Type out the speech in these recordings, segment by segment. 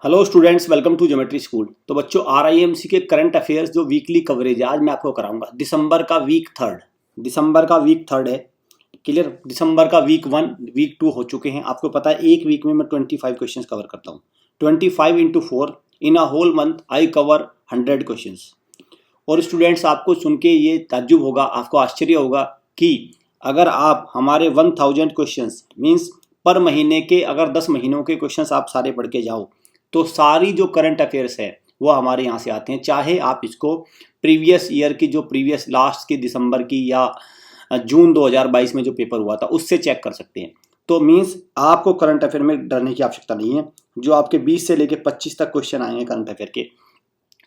Hello students, welcome to geometry school. तो बच्चों, RIMC के करंट अफेयर्स जो वीकली कवरेज है आज मैं आपको कराऊंगा। दिसंबर का वीक थर्ड है। क्लियर। दिसंबर का वीक 1 वीक 2 हो चुके हैं। आपको पता है एक वीक में मैं 25 क्वेश्चंस कवर करता हूँ। 25 into 4 in a whole month I cover 100 questions. और स्टूडेंट्स, आपको सुन के ये ताज्जुब होगा, आपको आश्चर्य होगा कि अगर आप हमारे 1000 क्वेश्चंस मीन्स पर महीने के अगर 10 महीनों के क्वेश्चंस आप सारे पढ़ के जाओ तो सारी जो करंट अफेयर्स है वो हमारे यहाँ से आते हैं। चाहे आप इसको प्रीवियस ईयर की जो प्रीवियस लास्ट की दिसंबर की या जून 2022 में जो पेपर हुआ था उससे चेक कर सकते हैं। तो मीन्स आपको करंट अफेयर में डरने की आवश्यकता नहीं है। जो आपके 20 से लेकर 25 तक क्वेश्चन आएंगे करंट अफेयर के,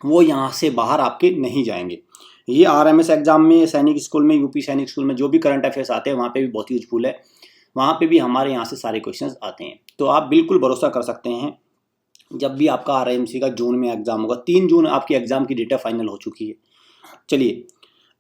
वो यहाँ से बाहर आपके नहीं जाएंगे। ये आरएमएस एग्जाम में, सैनिक स्कूल में, यूपी सैनिक स्कूल में जो भी करंट अफेयर्स आते हैं वहाँ पे भी बहुत यूजफुल है। वहाँ पे भी हमारे यहाँ से सारे क्वेश्चंस आते हैं। तो आप बिल्कुल भरोसा कर सकते हैं। जब भी आपका आरआईएमसी का जून में एग्जाम होगा, 3 जून आपकी एग्जाम की डेटा फाइनल हो चुकी है। चलिए,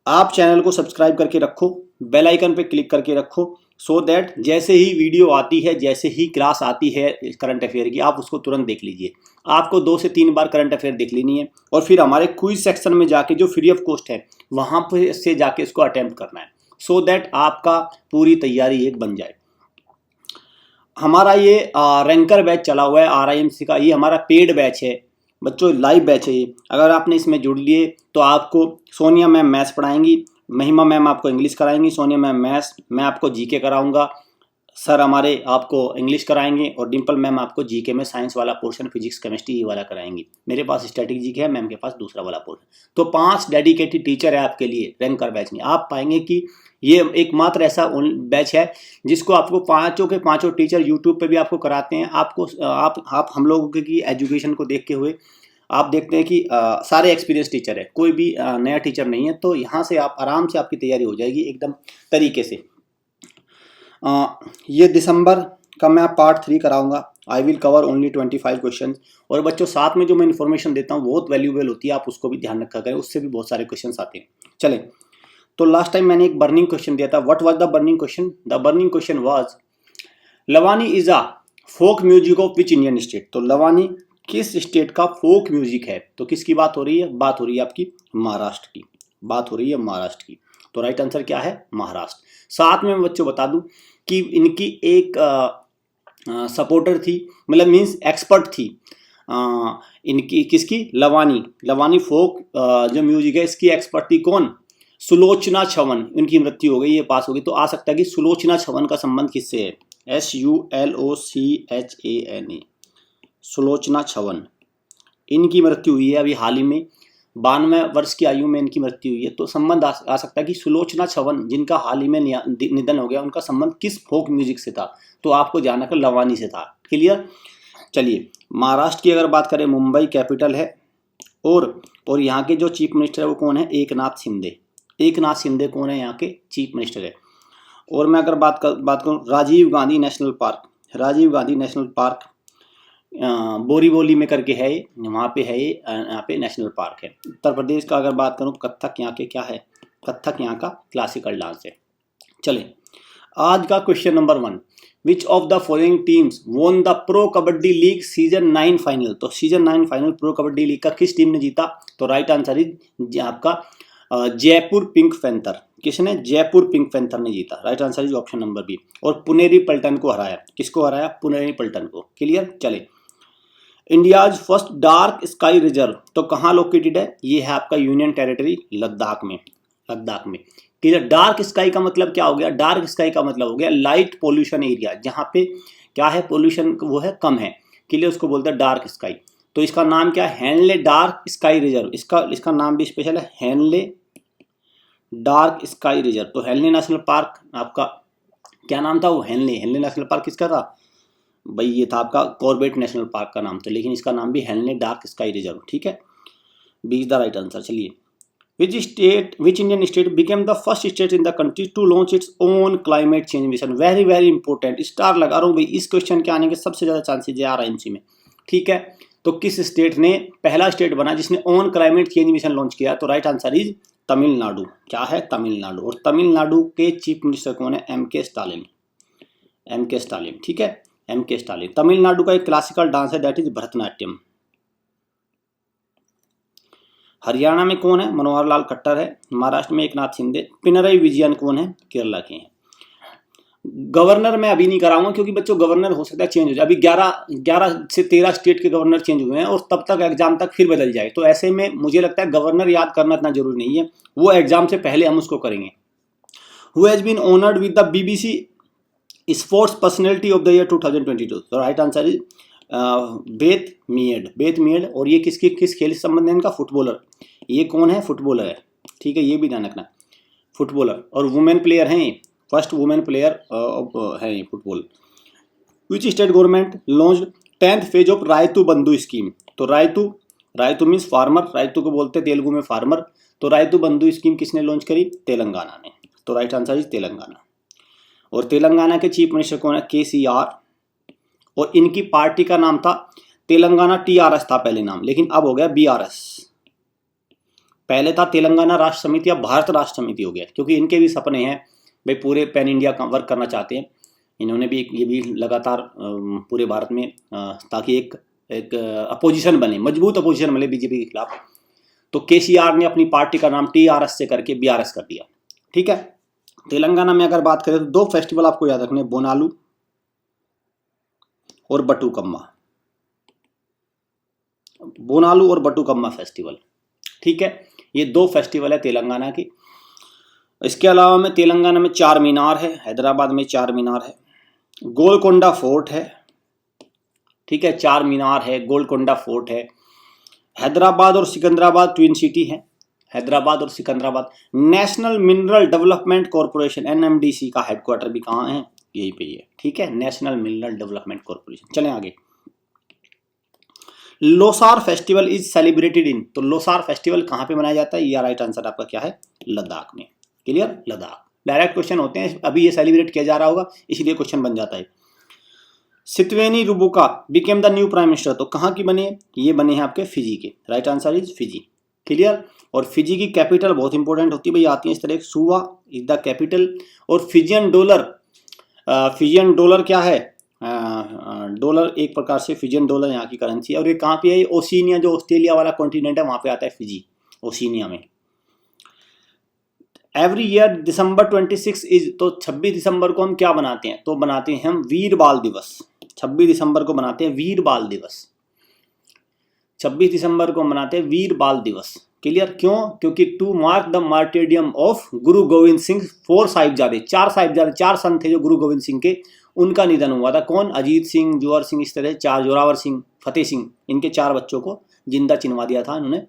आप चैनल को सब्सक्राइब करके रखो, बेल आइकन पे क्लिक करके रखो, सो दैट जैसे ही वीडियो आती है, जैसे ही क्लास आती है करंट अफेयर की, आप उसको तुरंत देख लीजिए। आपको 2 से 3 बार करंट अफेयर देख लेनी है और फिर हमारे क्विज सेक्शन में जाके जो फ्री ऑफ कॉस्ट है वहाँ पर से जाके इसको अटेम्प्ट करना है, सो दैट आपका पूरी तैयारी एक बन जाए। हमारा ये रैंकर बैच चला हुआ है आरआईएमसी का। ये हमारा पेड बैच है बच्चों, लाइव बैच है ये। अगर आपने इसमें जुड़ लिए तो आपको सोनिया मैम मैथ्स पढ़ाएंगी, महिमा मैम आपको इंग्लिश कराएंगी, सोनिया मैम मैथ्स, मैं आपको जीके कराऊंगा, सर हमारे आपको इंग्लिश कराएंगे और डिम्पल मैम आपको जीके में साइंस वाला पोर्शन, फिजिक्स केमिस्ट्री ये वाला कराएंगी। मेरे पास स्टैटिक जीके है, मैम के पास दूसरा वाला पोर्शन। तो 5 डेडिकेटेड टीचर है आपके लिए रैंकर बैच में। आप पाएंगे कि ये एकमात्र ऐसा बैच है जिसको आपको पांचों के पांचों टीचर यूट्यूब पे भी आपको कराते हैं। आपको आप हम लोगों की एजुकेशन को देखते हुए आप देखते हैं कि सारे एक्सपीरियंस टीचर है, कोई भी नया टीचर नहीं है। तो यहाँ से आप आराम से आपकी तैयारी हो जाएगी एकदम तरीके से। ये दिसंबर का मैं पार्ट 3 कराऊंगा। I will cover only 25 question. और बच्चों, साथ में जो मैं इन्फॉर्मेशन देता हूँ बहुत वैल्यूएबल होती है, आप उसको भी ध्यान रखा करें, उससे भी बहुत सारे क्वेश्चन आते हैं। चलें, तो लास्ट टाइम मैंने एक बर्निंग क्वेश्चन दिया था। What was the burning question? The burning question was Lavani is a folk music of which Indian state. तो लवानी किस स्टेट का फोक म्यूजिक है? तो किसकी बात हो रही है? बात हो रही है आपकी महाराष्ट्र की। बात हो रही है महाराष्ट्र की। तो राइट आंसर क्या है? महाराष्ट्र। साथ में मैं बच्चों बता दूं कि इनकी एक सपोर्टर थी, मतलब मीन्स एक्सपर्ट थी इनकी, किसकी? लवानी फोक जो म्यूजिक है इसकी एक्सपर्ट थी कौन? सुलोचना छवन। इनकी मृत्यु हो गई, ये पास हो गई। तो आ सकता है कि सुलोचना छवन का संबंध किससे है? SULOCHANA, सुलोचना छवन। इनकी मृत्यु हुई है अभी हाल ही में, 92 वर्ष की आयु में इनकी मृत्यु हुई है। तो संबंध आ सकता है कि सुलोचना छवन जिनका हाल ही में निधन हो गया, उनका संबंध किस फोक म्यूजिक से था? तो आपको जानना कर लवानी से था। क्लियर। चलिए, महाराष्ट्र की अगर बात करें, मुंबई कैपिटल है और यहाँ के जो चीफ मिनिस्टर है वो कौन है? एकनाथ शिंदे। एकनाथ शिंदे कौन है? यहाँ के चीफ मिनिस्टर है। और मैं अगर बात करूँ Rajiv Gandhi National Park, Rajiv Gandhi National Park Borivali में करके है, वहाँ पे है, यहाँ पे नेशनल पार्क है। उत्तर प्रदेश का अगर बात करूँ, कथक यहाँ के क्या है? कथक यहाँ का क्लासिकल डांस है। चले, आज का question number 1, which of the following teams won the pro kabaddi league season 9 final. तो season 9 final pro kabaddi league का किस टीम ने जीता? तो राइट आंसर इज आपका जयपुर पिंक पैंथर। किसने? जयपुर पिंक पैंथर ने जीता। Right answer is option number B. और पुनेरी पल्टन को हराया। किसको हराया? पुनेरी पल्टन को। क्लियर। चले, India's first dark Sky Reserve तो कहाँ लोकेटेड है? ये है आपका यूनियन टेरिटरी लद्दाख में। लद्दाख में। क्लियर। डार्क स्काई का मतलब क्या हो गया? डार्क स्काई का मतलब हो गया लाइट पोल्यूशन एरिया, जहाँ पे क्या है? पोल्यूशन वो है कम है। क्लियर। उसको बोलते हैं डार्क स्काई। तो इसका नाम क्या है? Hanle Dark Sky Reserve. इसका नाम भी स्पेशल है, हेनले डार्क स्काई रिजर्व। तो हेनले नेशनल पार्क आपका क्या नाम था? वो हेनले नेशनल पार्क किसका था भाई? ये था आपका कॉर्बेट नेशनल पार्क का नाम था, लेकिन इसका नाम भी हेनले डार्क स्काई रिजर्व। ठीक है, B is the right answer. चलिए, which Indian state became the first state in the country to launch its own climate change mission. Very very important, star लगा रहा हूँ भाई। इस क्वेश्चन के आने के सबसे ज्यादा चांसेज है आरआईएमसी में। ठीक है, तो किस स्टेट ने पहला स्टेट बना जिसने own climate change mission launch किया? तो राइट आंसर इज तमिलनाडु। क्या है? तमिलनाडु। और तमिलनाडु के चीफ मिनिस्टर कौन है? MK Stalin. MK Stalin. ठीक है, MK स्टालिन। तमिलनाडु का एक क्लासिकल डांस है, दैट इज भरतनाट्यम। हरियाणा में कौन है? मनोहर लाल खट्टर है। महाराष्ट्र में एकनाथ शिंदे। पिनरई विजयन कौन है? केरला के हैं। गवर्नर मैं अभी नहीं कराऊंगा क्योंकि बच्चों गवर्नर हो सकता है चेंज हो जाए। अभी 11 से 13 स्टेट के गवर्नर चेंज हुए हैं और तब तक एग्जाम तक फिर बदल जाए, तो ऐसे में मुझे लगता है गवर्नर याद करना इतना जरूरी नहीं है, वो एग्जाम से पहले हम उसको करेंगे। Who has been honoured with the BBC sports personality of the year 2022? तो right answer is Beth Mead. Beth Mead. और ये किस खेल से संबंध है इनका? फुटबॉलर। ये कौन है? फुटबॉलर है, ठीक है, ये भी ध्यान रखना, फुटबॉलर। और वुमेन प्लेयर हैं, फर्स्ट वुमेन प्लेयर है ये football. Which state government launched 10th phase of Rythu Bandhu scheme? तो रायतु मीन्स फार्मर, रायतु को बोलते हैं तेलुगु में फार्मर। तो रायतु बंधु स्कीम किसने लॉन्च करी? तेलंगाना ने। तो राइट आंसर इज तेलंगाना। और तेलंगाना के चीफ मिनिस्टर कौन है? KCR। और इनकी पार्टी का नाम था तेलंगाना TRS था पहले नाम, लेकिन अब हो गया BRS। पहले था तेलंगाना राष्ट्र समिति, अब भारत राष्ट्र समिति हो गया, क्योंकि इनके भी सपने हैं भाई, पूरे पैन इंडिया का वर्क करना चाहते हैं। इन्होंने भी ये भी लगातार पूरे भारत में ताकि एक अपोजिशन बने, मजबूत अपोजिशन बने बीजेपी के खिलाफ। तो KCR ने अपनी पार्टी का नाम TRS से करके BRS कर दिया, ठीक है। तेलंगाना में अगर बात करें तो 2 फेस्टिवल आपको याद रखने, बोनालू और बटुकम्मा। बोनालू और बटुकम्मा फेस्टिवल, ठीक है, ये 2 फेस्टिवल है तेलंगाना की। इसके अलावा में तेलंगाना में 4 मीनार है, हैदराबाद में 4 मीनार है, गोलकोंडा फोर्ट है, ठीक है, 4 मीनार है, गोलकोंडा फोर्ट है। हैदराबाद और सिकंदराबाद ट्विन सिटी है, हैदराबाद और Secunderabad. National mineral development corporation NMDC का हेडक्वार्टर भी कहाँ है? यही पे है, ठीक है, नेशनल मिनरल डेवलपमेंट कॉर्पोरेशन। चलें आगे। Losar festival is celebrated in? तो लोसार फेस्टिवल कहाँ पे मनाया जाता है? या राइट आंसर आपका क्या है? लद्दाख में। क्लियर? लद्दाख। डायरेक्ट क्वेश्चन होते हैं, अभी ये सेलिब्रेट किया जा रहा होगा इसलिए क्वेश्चन बन जाता है। Sitiveni Rabuka became the new prime minister? तो कहाँ की बने? ये बने हैं आपके फिजी के। Right answer is Fiji. Clear? और फिजी की कैपिटल बहुत इंपॉर्टेंट होती है भाई, आती है इस तरह, सुवा इज द कैपिटल। और फिजियन डॉलर क्या है? डॉलर एक प्रकार से फिजियन डॉलर यहाँ की करेंसी है। और ये कहाँ पे है? ओशिनिया, जो ऑस्ट्रेलिया वाला कॉन्टिनेंट है वहाँ पे आता है फिजी, ओशिनिया में। एवरी ईयर दिसंबर 26 इज, तो 26 दिसंबर को हम क्या बनाते हैं? तो बनाते हैं हम वीर बाल दिवस। 26 दिसंबर को बनाते हैं वीर बाल दिवस। 26 दिसंबर को मनाते हैं वीर बाल दिवस। क्लियर? क्यों? क्योंकि टू मार्क द मार्टेडियम ऑफ गुरु गोविंद सिंह। 4 साहिबजादे, 4 साहिबजादे, 4 संत थे जो गुरु गोविंद सिंह के, उनका निधन हुआ था। कौन? अजीत सिंह, जोहर सिंह, इस तरह 4, जोरावर सिंह, फतेह सिंह, इनके 4 बच्चों को जिंदा चिनवा दिया था इन्होंने।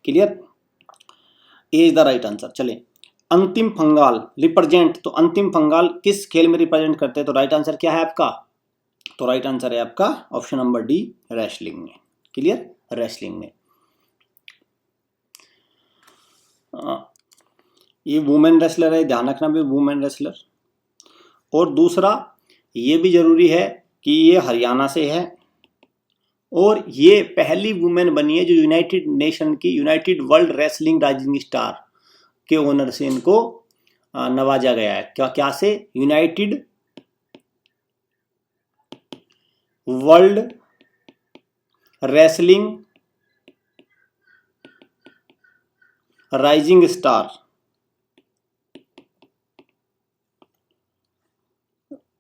Clear? A is the right answer. चले, अंतिम फंगाल रिप्रेजेंट, तो अंतिम फंगाल किस खेल में रिप्रेजेंट करते हैं? तो राइट आंसर क्या है आपका? तो राइट आंसर है आपका ऑप्शन नंबर डी, रेसलिंग में। क्लियर? रेसलिंग में। ये वुमेन रेसलर है, ध्यान रखना भी, वुमेन रेसलर। और दूसरा ये भी जरूरी है कि ये हरियाणा से है और ये पहली वुमेन बनी है जो यूनाइटेड नेशन की United world wrestling rising star के ओनर से इनको नवाजा गया है। क्या से? United world wrestling rising star,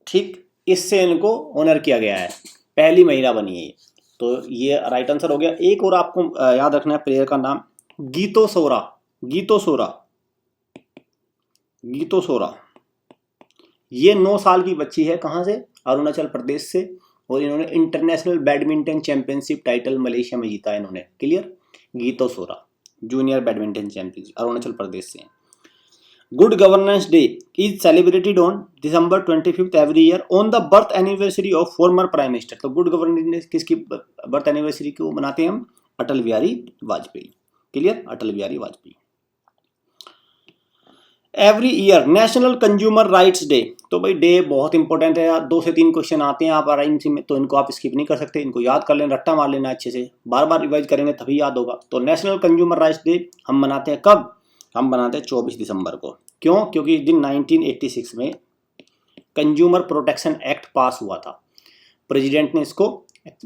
ठीक, इससे इनको ऑनर किया गया है, पहली महिला बनी है। तो ये राइट आंसर हो गया। एक और आपको याद रखना है प्लेयर का नाम, गीतो सोरा। गीतो सोरा ये 9 साल की बच्ची है, कहाँ से? अरुणाचल प्रदेश से। और इन्होंने international badminton championship title Malaysia में जीता है इन्होंने। Clear? Gito Sora junior badminton championship, Arunachal Pradesh से। Good governance day is celebrated on December 25 every year on the birth anniversary of former prime minister. तो गुड गवर्नेंस डे किसकी बर्थ एनिवर्सरी को मनाते हैं हम? Atal Bihari Vajpayee. Clear? Atal Bihari Vajpayee. Every year national consumer rights day, तो भाई day बहुत इंपॉर्टेंट है, 2 से 3 क्वेश्चन आते हैं आप आराम में, तो इनको आप स्किप नहीं कर सकते, इनको याद कर लेना, रट्टा मार लेना अच्छे से, बार बार रिवाइज करेंगे तभी याद होगा। तो नेशनल कंज्यूमर राइट्स डे हम मनाते हैं कब? हम बनाते हैं 24 दिसंबर को। क्यों? क्योंकि इस दिन 1986 में कंज्यूमर प्रोटेक्शन एक्ट पास हुआ था, प्रेसिडेंट ने इसको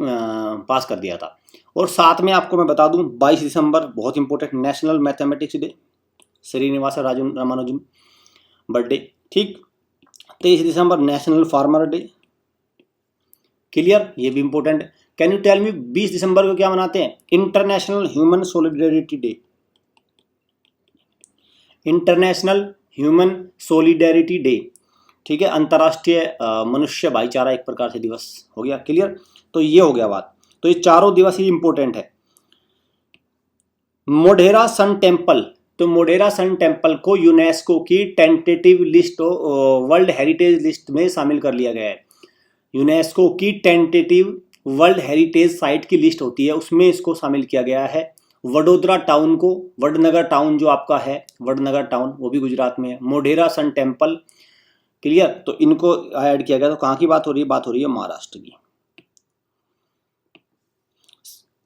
पास कर दिया था। और साथ में आपको मैं बता दूं 22 दिसंबर बहुत important National Mathematics Day, Srinivasa Ramanujan birthday, ठीक। 23 दिसंबर नेशनल फार्मर डे, क्लियर, ये भी important. Can you tell me 20 दिसंबर को क्या मनाते हैं? International Human Solidarity Day, International Human Solidarity Day, ठीक है, अंतर्राष्ट्रीय मनुष्य भाईचारा एक प्रकार से दिवस हो गया, क्लियर। तो ये हो गया बात। तो ये चारों दिवस ही इंपॉर्टेंट है। मोढेरा सन टेम्पल, तो मोढेरा सन टेम्पल को यूनेस्को की tentative list world heritage list में शामिल कर लिया गया है। यूनेस्को की टेंटेटिव वर्ल्ड हेरिटेज साइट की लिस्ट होती है, उसमें इसको शामिल किया गया है। वडोदरा टाउन को, वडनगर टाउन जो आपका है, वडनगर टाउन वो भी गुजरात में है। मोढेरा सन टेम्पल, क्लियर, तो इनको ऐड किया गया। तो कहाँ की बात हो रही है? बात हो रही है महाराष्ट्र की।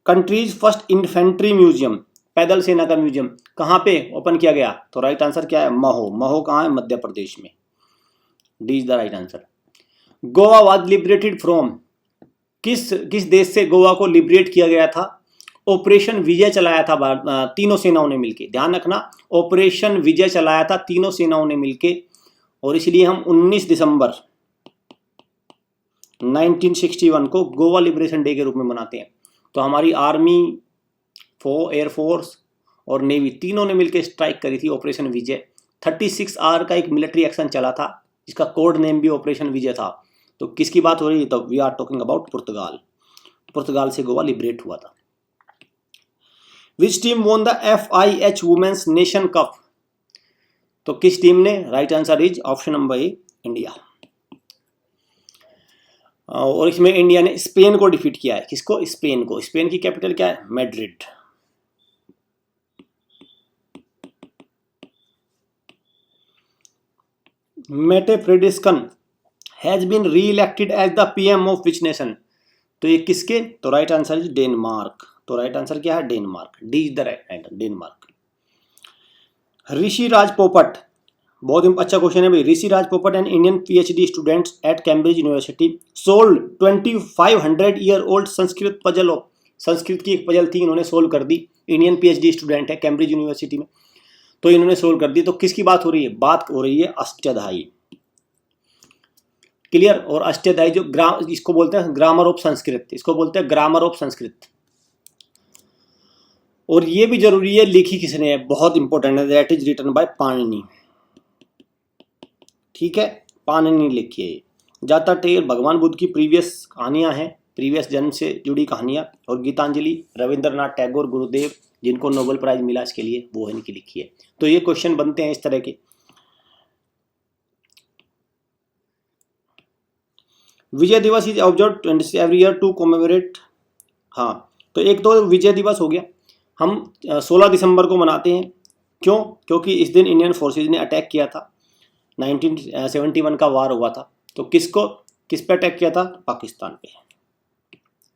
कंट्रीज फर्स्ट इन्फेंट्री म्यूजियम, पैदल सेना का म्यूजियम कहाँ पे ओपन किया गया? तो राइट आंसर क्या है? महो। महो कहाँ है? मध्य प्रदेश में। D is the right answer. Goa was liberated from, किस देश से गोवा को लिबरेट किया गया था? ऑपरेशन विजय चलाया था तीनों सेनाओं ने मिलकर, ध्यान रखना, ऑपरेशन विजय चलाया था तीनों सेनाओं ने मिलकर, और इसलिए हम 19 दिसंबर 1961 को गोवा लिबरेशन डे के रूप में मनाते हैं। तो हमारी आर्मी, एयरफोर्स और नेवी तीनों ने मिलकर स्ट्राइक करी थी, ऑपरेशन विजय। 36 आवर का एक मिलिट्री एक्शन चला था, जिसका कोड नेम भी ऑपरेशन विजय था। तो किसकी बात हो रही है? तो वी आर टॉकिंग अबाउट पुर्तगाल। पुर्तगाल से गोवा लिबरेट हुआ था। Which team won the FIH women's nation cup, तो किस टीम ने? Right answer is option number A, India. और इसमें इंडिया ने स्पेन को डिफीट किया है। किसको? स्पेन को। स्पेन की कैपिटल क्या है? Madrid. Mette Frederiksen has been re elected as the PM of which nation, तो ये किसके? तो राइट आंसर इज डेनमार्क। तो राइट आंसर क्या है? Denmark. D is the right answer, Denmark. Rishi Raj Popat, बहुत अच्छा क्वेश्चन है भाई। Rishi Raj Popat and Indian PhD students at Cambridge University solve 2500 year old Sanskrit puzzle of, Sanskrit की एक पजल थी, इन्होंने सोल्व कर दी। इंडियन PhD स्टूडेंट है कैम्ब्रिज यूनिवर्सिटी में, तो इन्होंने सोल्व कर दी। तो किसकी बात हो रही है? बात हो रही है अष्टाध्यायी, क्लियर। और अष्टाध्यायी जो इसको बोलते हैं ग्रामर ऑफ संस्कृत, इसको बोलते हैं ग्रामर ऑफ संस्कृत। और ये भी जरूरी है, लिखी किसने है? बहुत इंपॉर्टेंट है। That is written by Panini, ठीक है, पाणिनि लिखी है। ज्यादातर भगवान बुद्ध की प्रीवियस कहानियां हैं, प्रीवियस जन्म से जुड़ी कहानियां। और गीतांजलि रविंद्रनाथ टैगोर गुरुदेव, जिनको नोबेल प्राइज मिला इसके लिए, वो इनकी लिखी है। तो ये क्वेश्चन बनते हैं इस तरह के। Vijay Diwas is observe every year to commemorate, हाँ, तो एक तो विजय दिवस हो गया, हम 16 दिसंबर को मनाते हैं। क्यों? क्योंकि इस दिन इंडियन फोर्सेज ने अटैक किया था, 1971 का वार हुआ था। तो किस पे अटैक किया था? पाकिस्तान पे,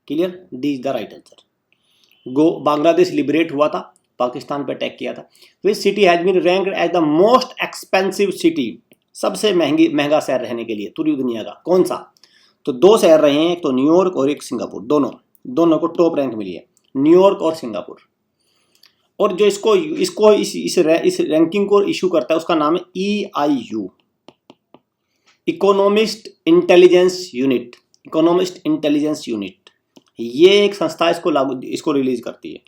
clear. D is the right answer. Bangladesh liberate हुआ था, पाकिस्तान पे अटैक किया था। Which city has been ranked as the most expensive city, सबसे महंगा शहर रहने के लिए पूरी दुनिया का, कौन सा? तो दो शहर रहे हैं, एक तो न्यूयॉर्क और एक सिंगापुर, दोनों को टॉप रैंक मिली है, न्यूयॉर्क और सिंगापुर। और जो इस रैंकिंग को इशू करता है उसका नाम है EIU, economist intelligence unit, economist intelligence unit. ये एक संस्था इसको रिलीज करती है।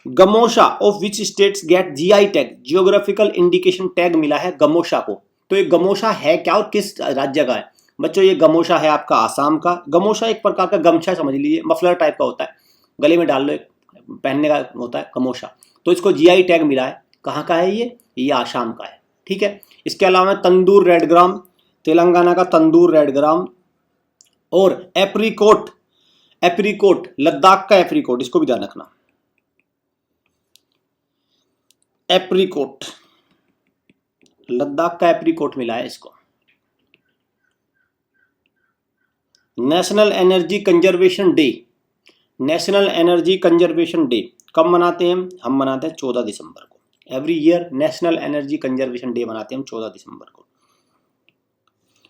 Gamosa of which states get GI tag, geographical indication tag मिला है गमोशा को। तो ये गमोशा है क्या और किस राज्य का है? बच्चों ये गमोशा है आपका आसाम का। गमोशा एक प्रकार का गमछा समझ लीजिए, मफलर टाइप का होता है, गले में डाल लो, पहनने का होता है गमोशा। तो इसको GI टैग मिला है। कहाँ का है ये आसाम का है, ठीक है। इसके अलावा तंदूर रेड ग्राम, तेलंगाना का तंदूर रेड ग्राम, और एप्रिकोट लद्दाख का एप्रिकोट, इसको भी ध्यान रखना। एप्रिकोट, लद्दाख का एप्रिकोट मिला है इसको। National energy conservation day, national energy conservation day कब मनाते हैं हम? मनाते हैं 14 दिसंबर को। Every year national energy conservation day मनाते हैं हम 14 दिसंबर को।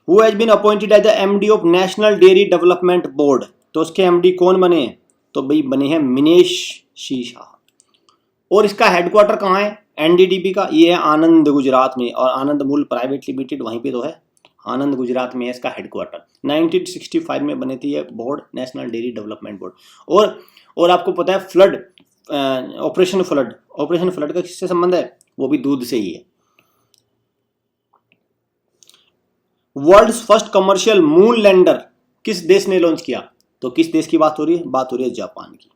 Who has been appointed as the MD of national dairy development board, तो उसके MD कौन बने हैं? तो भाई बने हैं मिनेश सी शाह। और इसका हेडक्वार्टर कहाँ है एनडीडीबी का? ये है आनंद गुजरात में, और आनंद मूल प्राइवेट लिमिटेड वहीं पे तो है, आनंद गुजरात में है इसका हेडक्वार्टर। 1965 में बनी थी ये board, national dairy development board. और आपको पता है फ्लड, ऑपरेशन फ्लड का किससे संबंध है? वो भी दूध से ही है। World's first commercial moon lander किस देश ने लॉन्च किया? तो किस देश की बात हो रही है? बात हो रही है जापान की।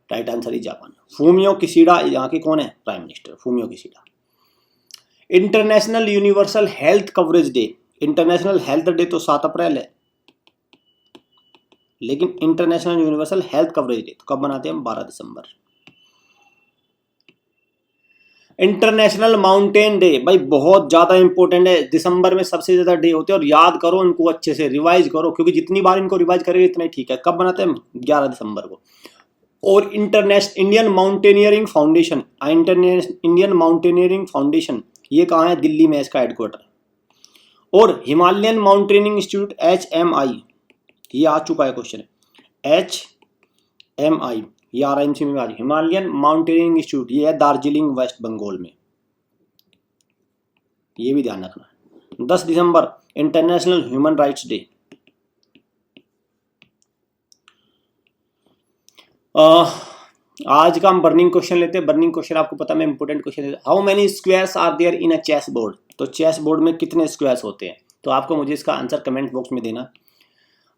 राइट आंसर है जापान। फूमियो किशिडा यहाँ के कौन है? Prime minister Fumio Kishida. International universal health coverage day, international health day तो 7 अप्रैल है, लेकिन international universal health coverage day तो कब मनाते हैं हम? 12 दिसंबर। इंटरनेशनल माउंटेन डे भाई बहुत ज्यादा इंपॉर्टेंट है, दिसंबर में सबसे ज्यादा डे होते हैं, और याद करो इनको अच्छे से, रिवाइज करो, क्योंकि जितनी बार इनको रिवाइज करेंगे इतना ही ठीक है। कब बनाते हैं? 11 दिसंबर को। और Indian mountaineering foundation, Indian mountaineering foundation ये कहाँ है? दिल्ली में इसका हेडक्वार्टर। और हिमालयन माउंटेनियरिंग इंस्टीट्यूट HMI, ये आ चुका है क्वेश्चन, HMI ये RIMC में आ रही, हिमालयन माउंटेनियरिंग इंस्टीट्यूट ये है दार्जिलिंग वेस्ट बंगाल में, ये भी ध्यान रखना। 10 दिसंबर इंटरनेशनल ह्यूमन राइट्स डे। आज का हम बर्निंग क्वेश्चन लेते हैं। बर्निंग क्वेश्चन आपको पता है इंपोर्टेंट क्वेश्चन है। How many squares are there in a chess board? तो चेस बोर्ड में कितने स्क्वायर्स होते हैं? तो आपको मुझे इसका आंसर कमेंट बॉक्स में देना।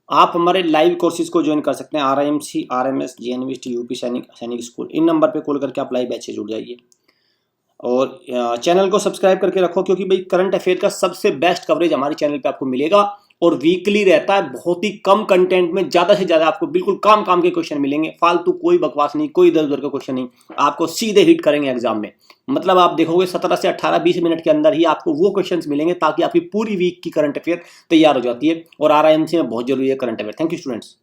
आप हमारे लाइव कोर्सेज को ज्वाइन कर सकते हैं, RIMC, RMS, JNVST, यूपी सैनिक स्कूल, इन नंबर पे कॉल करके आप लाइव बैच से जुड़ जाइए। और चैनल को सब्सक्राइब करके रखो, क्योंकि भाई करंट अफेयर का सबसे बेस्ट कवरेज हमारे चैनल पे आपको मिलेगा, और वीकली रहता है, बहुत ही कम कंटेंट में ज़्यादा से ज़्यादा आपको बिल्कुल काम के क्वेश्चन मिलेंगे, फालतू कोई बकवास नहीं, कोई इधर उधर का क्वेश्चन नहीं, आपको सीधे हिट करेंगे एग्जाम में। मतलब आप देखोगे 17 से 18-20 मिनट के अंदर ही आपको वो क्वेश्चंस मिलेंगे, ताकि आपकी पूरी वीक की करंट अफेयर तैयार हो जाती है। और RIMC में बहुत जरूरी है current affair. Thank you students.